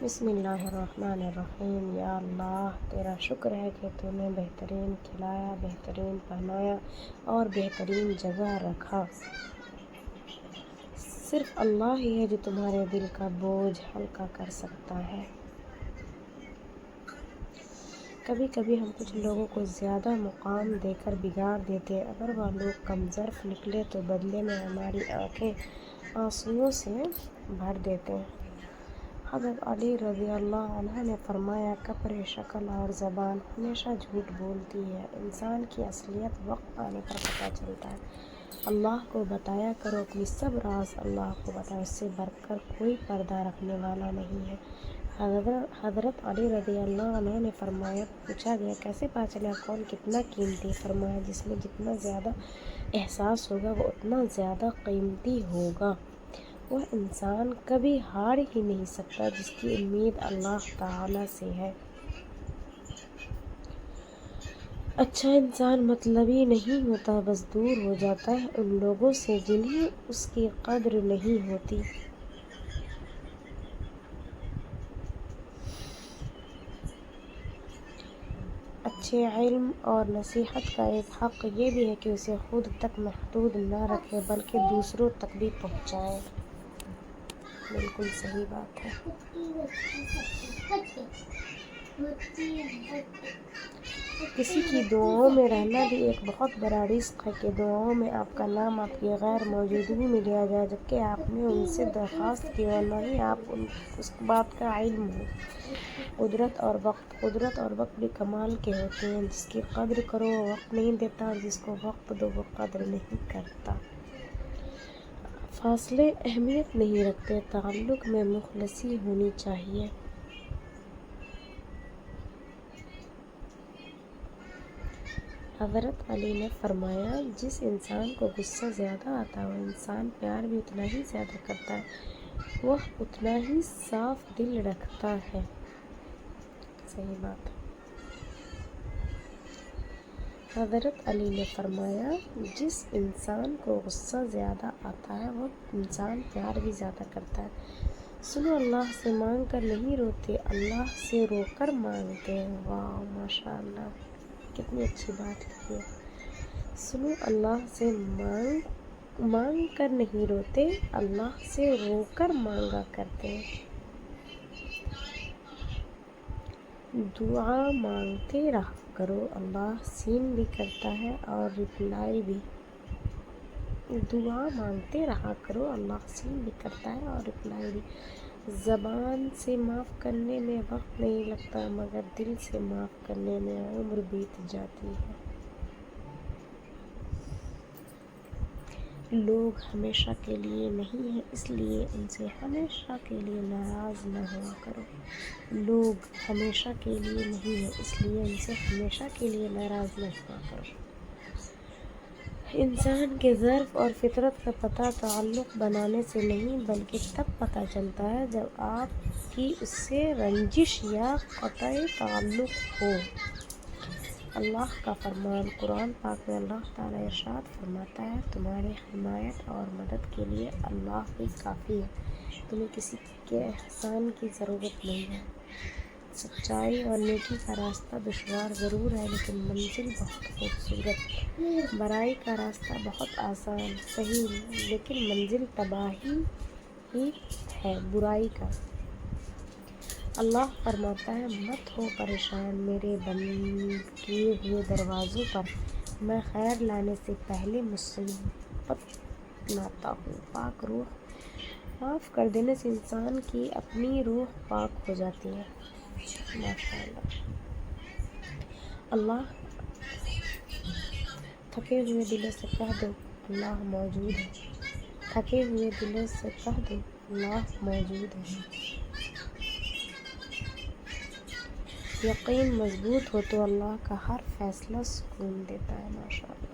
بسم اللہ الرحمن الرحیم۔ یا اللہ تیرا شکر ہے کہ تو نے بہترین کھلایا، بہترین پہنایا اور بہترین جگہ رکھا۔ صرف اللہ ہی ہے جو تمہارے دل کا بوجھ ہلکا کر سکتا ہے۔ کبھی کبھی ہم کچھ لوگوں کو زیادہ مقام دے کر بگاڑ دیتے ہیں۔ اگر وہ لوگ کم ظرف نکلے تو بدلے میں ہماری آنکھیں آنسوؤں سے بھر دیتے ہیں۔ حضرت علی رضی اللہ عنہ نے فرمایا، کپر شکل اور زبان ہمیشہ جھوٹ بولتی ہے، انسان کی اصلیت وقت آنے پر پتہ چلتا ہے۔ اللہ کو بتایا کرو اپنی سب راز، اللہ کو بتاؤ، اس سے بڑھ کر کوئی پردہ رکھنے والا نہیں ہے۔ حضرت علی رضی اللہ عنہ نے فرمایا، پوچھا گیا کیسے پتہ چلے کون کتنا قیمتی؟ فرمایا، جس میں جتنا زیادہ احساس ہوگا وہ اتنا زیادہ قیمتی ہوگا۔ وہ انسان کبھی ہار ہی نہیں سکتا جس کی امید اللہ تعالی سے ہے۔ اچھا انسان مطلبی نہیں ہوتا، بس دور ہو جاتا ہے ان لوگوں سے جنہیں اس کی قدر نہیں ہوتی۔ اچھے علم اور نصیحت کا ایک حق یہ بھی ہے کہ اسے خود تک محدود نہ رکھے بلکہ دوسروں تک بھی پہنچائے۔ بالکل صحیح بات ہے۔ کسی کی دعاؤں میں رہنا بھی ایک بہت بڑا رزق ہے کہ دعاؤں میں آپ کا نام آپ کی غیر موجودگی میں لیا جائے جبکہ آپ نے ان سے درخواست کی اور نہ ہی آپ اس بات کا علم ہو۔ قدرت اور وقت بھی کمال کے ہوتے ہیں۔ جس کی قدر کرو وہ وقت نہیں دیتا اور جس کو وقت دو وہ قدر نہیں کرتا۔ فاصلے اہمیت نہیں رکھتے، تعلق میں مخلصی ہونی چاہیے۔ حضرت علی نے فرمایا، جس انسان کو غصہ زیادہ آتا ہے وہ انسان پیار بھی اتنا ہی زیادہ کرتا ہے، وہ اتنا ہی صاف دل رکھتا ہے۔ صحیح بات ہے۔ حضرت علی نے فرمایا، جس انسان کو غصہ زیادہ آتا ہے وہ انسان پیار بھی زیادہ کرتا ہے۔ سنو، اللہ سے مانگ کر نہیں روتے، اللہ سے رو کر مانگتے ہیں۔ واہ، ماشاء اللہ، کتنی اچھی بات کی ہے۔ سنو، اللہ سے مانگ کر نہیں روتے، اللہ سے رو کر مانگا کرتے ہیں۔ دعا مانگتے رہا کرو، اللہ سین بھی کرتا ہے اور رپلائی بھی۔ دعا مانگتے رہا کرو، اللہ سین بھی کرتا ہے اور رپلائی بھی۔ زبان سے معاف کرنے میں وقت نہیں لگتا مگر دل سے معاف کرنے میں عمر بیت جاتی ہے۔ لوگ ہمیشہ کے لیے نہیں ہیں، اس لیے ان سے ہمیشہ کے لیے ناراض نہ ہوا کرو۔ لوگ ہمیشہ کے لیے نہیں ہیں، اس لیے ان سے ہمیشہ کے لیے ناراض نہ ہوا کرو۔ انسان کے ظرف اور فطرت کا پتہ تعلق بنانے سے نہیں بلکہ تب پتہ چلتا ہے جب آپ کی اس سے رنجش یا قطع تعلق ہو۔ اللہ کا فرمان، قرآن پاک میں اللہ تعالیٰ ارشاد فرماتا ہے، تمہاری حمایت اور مدد کے لیے اللہ ہی کافی ہے، تمہیں کسی کے احسان کی ضرورت نہیں ہے۔ سچائی اور نیکی کا راستہ دشوار ضرور ہے لیکن منزل بہت خوبصورت۔ برائی کا راستہ بہت آسان، صحیح، لیکن منزل تباہی ہی ہے برائی کا۔ اللہ فرماتا ہے، مت ہو پریشان میرے بند کیے ہوئے دروازوں پر، میں خیر لانے سے پہلے مصیبت لاتا ہوں۔ پاک روح معاف کر دینے سے انسان کی اپنی روح پاک ہو جاتی ہے۔ ماشاء اللہ۔ اللہ تھکے ہوئے دلوں سے کہہ دو، اللہ موجود ہے۔ تھکے ہوئے دلوں سے کہہ دو، اللہ موجود ہے۔ یقین مضبوط ہو تو اللہ کا ہر فیصلہ سکون دیتا ہے۔ ماشاء اللہ۔